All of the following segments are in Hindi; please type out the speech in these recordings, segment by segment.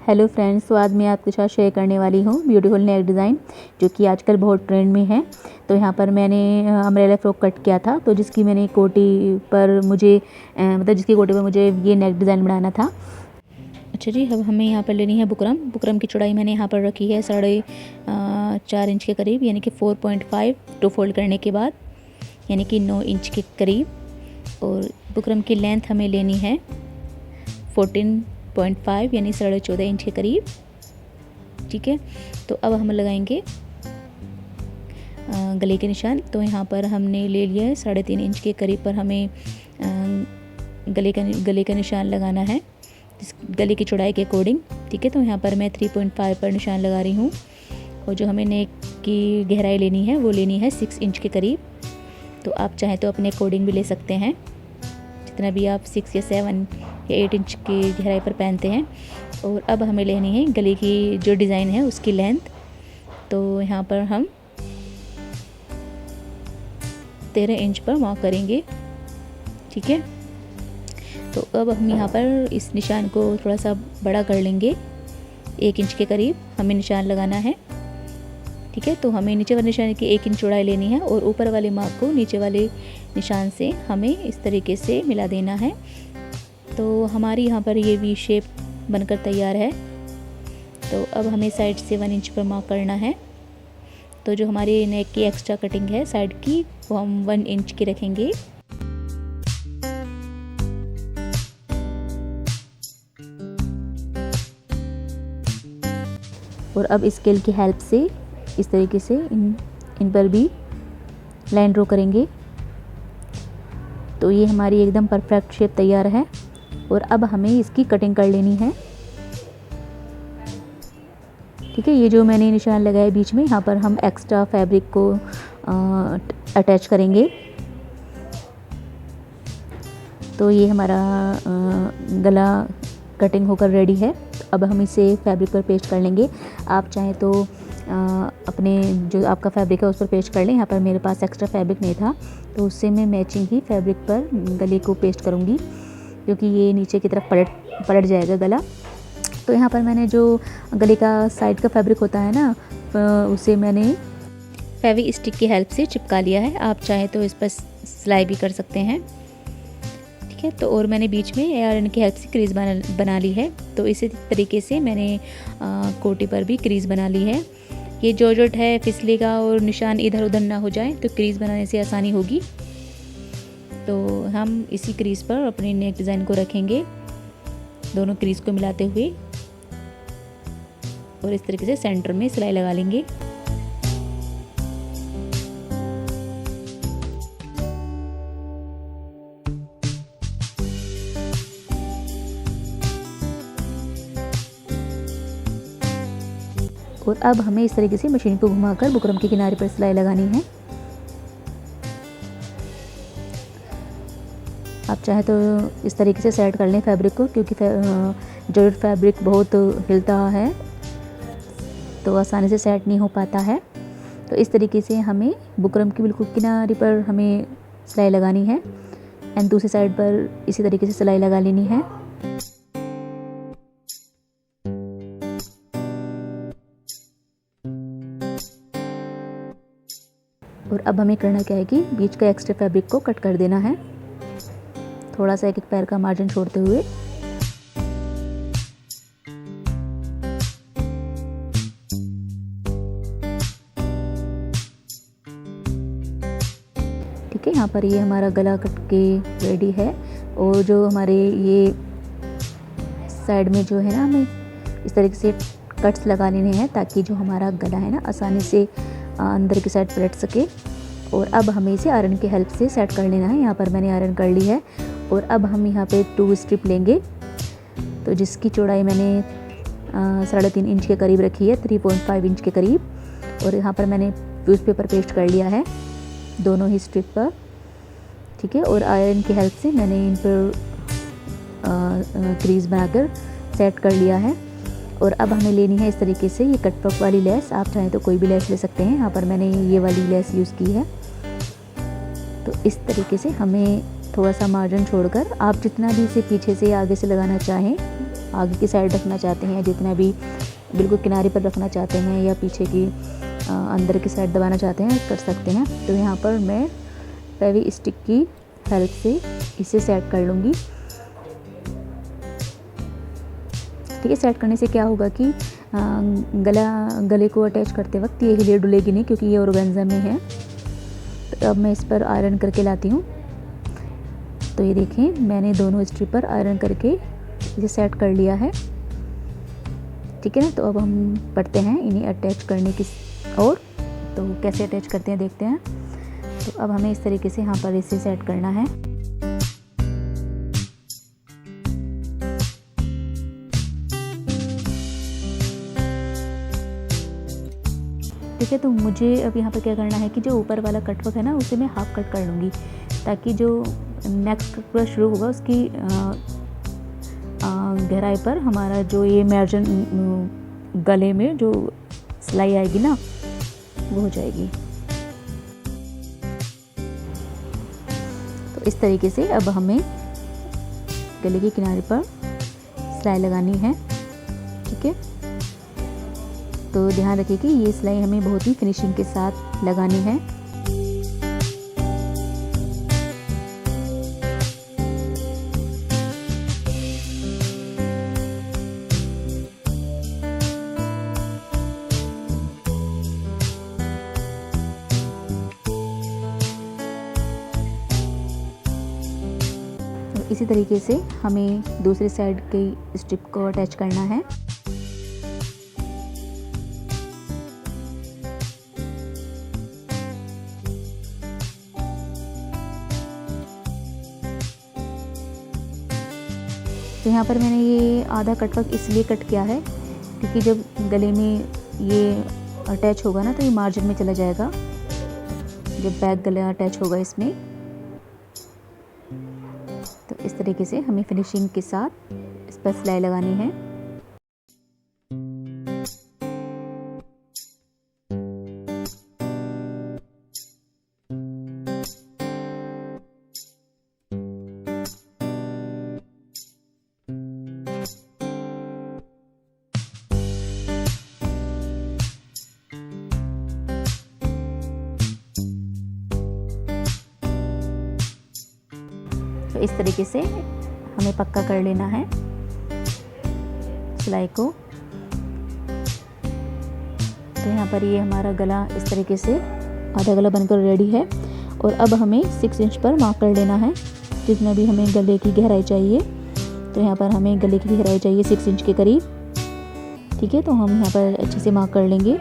हेलो फ्रेंड्स, तो आज मैं आपके साथ शेयर करने वाली हूँ ब्यूटीफुल नेक डिज़ाइन जो कि आजकल बहुत ट्रेंड में है। तो यहाँ पर मैंने अम्ब्रेला फ्रॉक कट किया था, तो जिसकी मैंने कोटी पर मुझे जिसकी कोटी पर मुझे ये नेक डिज़ाइन बनाना था। अच्छा जी, अब हमें यहाँ पर लेनी है बुकरम। बुकरम की चौड़ाई मैंने यहाँ पर रखी है 4.5 इंच के करीब, यानी कि 4.5 टू फोल्ड करने के बाद, यानी कि 9 इंच के करीब। और बुकरम की लेंथ हमें लेनी है 14.5 यानी 14.5 इंच के करीब। ठीक है, तो अब हम लगाएंगे गले के निशान। तो यहाँ पर हमने ले लिया है 3.5 इंच के करीब पर हमें गले का निशान लगाना है, गले की चौड़ाई के अकॉर्डिंग। ठीक है, तो यहाँ पर मैं 3.5 पर निशान लगा रही हूँ। और जो हमें नेक की गहराई लेनी है वो लेनी है 6 इंच के करीब। तो आप चाहें तो अपने अकॉर्डिंग भी ले सकते हैं, जितना भी आप 6 या 7 या 8 इंच की गहराई पर पहनते हैं। और अब हमें लेनी है गले की जो डिज़ाइन है उसकी लेंथ। तो यहाँ पर हम 13 इंच पर मार्क करेंगे। ठीक है, तो अब हम यहाँ पर इस निशान को थोड़ा सा बड़ा कर लेंगे, 1 इंच के करीब हमें निशान लगाना है। ठीक है, तो हमें नीचे वाले निशान की 1 इंच चौड़ाई लेनी है और ऊपर वाले मार्क को नीचे वाले निशान से हमें इस तरीके से मिला देना है। तो हमारी यहाँ पर ये वी शेप बनकर तैयार है। तो अब हमें साइड से 1 इंच पर मार्क करना है। तो जो हमारी नेक की एक्स्ट्रा कटिंग है साइड की, वो हम 1 इंच की रखेंगे। और अब स्केल की हेल्प से इस तरीके से इन पर भी लाइन ड्रॉ करेंगे। तो ये हमारी एकदम परफेक्ट शेप तैयार है। और अब हमें इसकी कटिंग कर लेनी है। ठीक है, ये जो मैंने निशान लगाया बीच में, यहाँ पर हम एक्स्ट्रा फैब्रिक को अटैच करेंगे। तो ये हमारा गला कटिंग होकर रेडी है। अब हम इसे फैब्रिक पर पेस्ट कर लेंगे। आप चाहें तो अपने जो आपका फैब्रिक है उस पर पेस्ट कर लें। यहाँ पर मेरे पास एक्स्ट्रा फैब्रिक नहीं था, तो उससे मैं मैचिंग ही फैब्रिक पर गले को पेस्ट करूँगी, क्योंकि ये नीचे की तरफ पलट जाएगा गला। तो यहाँ पर मैंने जो गले का साइड का फैब्रिक होता है ना, उसे मैंने फेवी स्टिक की हेल्प से चिपका लिया है। आप चाहें तो इस पर सिलाई भी कर सकते हैं। ठीक है, तो और मैंने बीच में आयरन की हेल्प से क्रीज बना ली है। तो इसी तरीके से मैंने कोटी पर भी क्रीज बना ली है। ये जॉर्जेट है, फिसलेगा और निशान इधर उधर ना हो जाए, तो क्रीज बनाने से आसानी होगी। तो हम इसी क्रीज पर अपने नेक डिज़ाइन को रखेंगे, दोनों क्रीज को मिलाते हुए, और इस तरीके से सेंटर में सिलाई लगा लेंगे। और अब हमें इस तरीके से मशीन को घुमाकर बुकरम के किनारे पर सिलाई लगानी है। आप चाहे तो इस तरीके से सेट कर लें फैब्रिक को, क्योंकि जॉर्जेट फैब्रिक बहुत हिलता है तो आसानी से सेट नहीं हो पाता है। तो इस तरीके से हमें बुकरम की बिल्कुल किनारे पर हमें सिलाई लगानी है, एंड दूसरी साइड पर इसी तरीके से सिलाई लगा लेनी है। और अब हमें करना क्या है कि बीच का एक्स्ट्रा फैब्रिक को कट कर देना है, थोड़ा सा एक पैर का मार्जिन छोड़ते हुए। ठीक है, यहाँ पर ये हमारा गला कट के रेडी है। और जो हमारे ये साइड में जो है ना, हमें इस तरीके से कट्स लगा लेने हैं, ताकि जो हमारा गला है ना आसानी से अंदर की साइड पलट सके। और अब हमें इसे आयरन की हेल्प से सेट कर लेना है। यहाँ पर मैंने आयरन कर ली है। और अब हम यहाँ पे 2 स्ट्रिप लेंगे, तो जिसकी चौड़ाई मैंने 3.5 इंच के करीब रखी है, 3.5 इंच के करीब। और यहाँ पर मैंने न्यूज़ पेपर पेस्ट कर लिया है दोनों ही स्ट्रिप पर। ठीक है, और आयरन की हेल्प से मैंने इन पर क्रीज बनाकर सेट कर लिया है। और अब हमें लेनी है इस तरीके से ये कट वर्क वाली लेस। आप चाहें तो कोई भी लेस ले सकते हैं, यहाँ पर मैंने ये वाली लेस यूज़ की है। तो इस तरीके से हमें थोड़ा सा मार्जिन छोड़कर, आप जितना भी इसे पीछे से आगे से लगाना चाहें आगे की साइड रखना चाहते हैं, जितना भी बिल्कुल किनारे पर रखना चाहते हैं या पीछे की अंदर की साइड दबाना चाहते हैं कर सकते हैं। तो यहाँ पर मैं फेवी स्टिक की हेल्प से इसे सेट कर लूँगी। ठीक है, सेट करने से क्या होगा कि गले को अटैच करते वक्त ये हिले डुलेगी नहीं, क्योंकि ये ऑर्गेन्जा में है। तो अब मैं इस पर आयरन करके लाती हूँ। तो ये देखें, मैंने दोनों स्ट्रिप पर आयरन करके इसे सेट कर लिया है। ठीक है ना। तो अब हम पढ़ते हैं इन्हें अटैच करने की और तो कैसे अटैच करते हैं देखते हैं। तो अब हमें इस तरीके से यहाँ पर इसे सेट करना है। ठीक है, तो मुझे अब यहाँ पर क्या करना है कि जो ऊपर वाला कटवर्क है ना, उसे मैं हाफ कट कर लूँगी, ताकि जो नेक्स्ट कट शुरू होगा उसकी गहराई पर हमारा जो ये मार्जिन गले में जो सिलाई आएगी ना, वो हो जाएगी। तो इस तरीके से अब हमें गले के किनारे पर सिलाई लगानी है। ठीक है, तो ध्यान रखिए कि ये सिलाई हमें बहुत ही फिनिशिंग के साथ लगानी है। इसी तरीके से हमें दूसरी साइड की स्ट्रिप को अटैच करना है। तो यहाँ पर मैंने ये आधा कटवर्क इसलिए कट किया है क्योंकि जब गले में ये अटैच होगा ना, तो ये मार्जिन में चला जाएगा जब बैक गला अटैच होगा इसमें। तो इस तरीके से हमें फिनिशिंग के साथ इस पर सिलाई लगानी है। तो इस तरीके से हमें पक्का कर लेना है सिलाई को। तो यहाँ पर ये हमारा गला इस तरीके से आधा गला बनकर रेडी है। और अब हमें 6 इंच पर मार्क कर लेना है जितना भी हमें गले की गहराई चाहिए। तो यहाँ पर हमें गले की गहराई चाहिए 6 इंच के करीब। ठीक है, तो हम यहाँ पर अच्छे से मार्क कर लेंगे।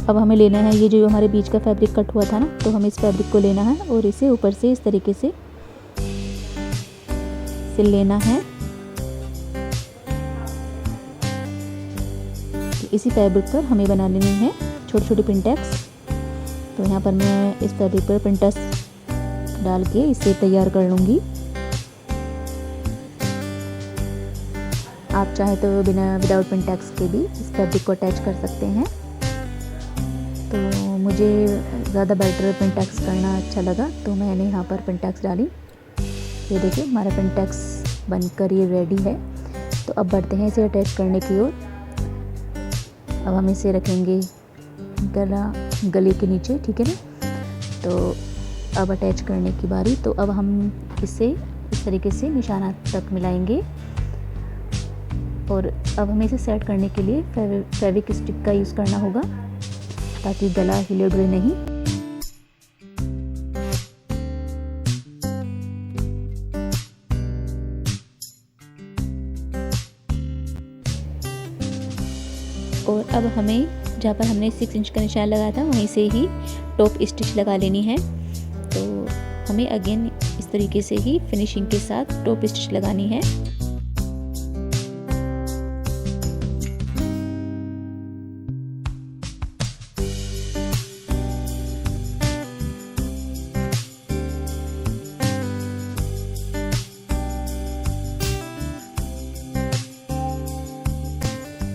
अब हमें लेना है ये जो हमारे बीच का फैब्रिक कट हुआ था ना, तो हमें इस फैब्रिक को लेना है और इसे ऊपर से इस तरीके से सिल लेना है। तो इसी फैब्रिक पर हमें बना लेनी है छोटी छोटी पिनटैक्स। तो यहाँ पर मैं इस फैब्रिक पर पिनटैक्स डाल के इसे तैयार कर लूँगी। आप चाहे तो विदाउट पिनटैक्स के भी इस फैब्रिक को अटैच कर सकते हैं। तो मुझे ज़्यादा बेटर पिनटैक्स करना अच्छा लगा, तो मैंने यहाँ पर पिनटैक्स डाली। ये देखिए, हमारा पिनटैक्स बनकर ये रेडी है। तो अब बढ़ते हैं इसे अटैच करने की ओर। अब हम इसे रखेंगे गले के नीचे। ठीक है ना। तो अब अटैच करने की बारी। तो अब हम इसे इस तरीके से निशाना तक मिलाएंगे और अब हमें इसे सेट करने के लिए फेविक स्टिक का यूज़ करना होगा ताकि गला हिले डुले नहीं। और अब हमें जहाँ पर हमने 6 इंच का निशान लगाया था वहीं से ही टॉप स्टिच लगा लेनी है। तो हमें अगेन इस तरीके से ही फिनिशिंग के साथ टॉप स्टिच लगानी है।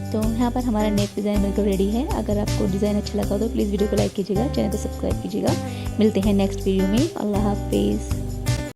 तो यहाँ पर हमारा नेक डिज़ाइन बिल्कुल रेडी है। अगर आपको डिज़ाइन अच्छा लगा तो प्लीज़ वीडियो को लाइक कीजिएगा, चैनल को सब्सक्राइब कीजिएगा। मिलते हैं नेक्स्ट वीडियो में। अल्लाह हाफिज़।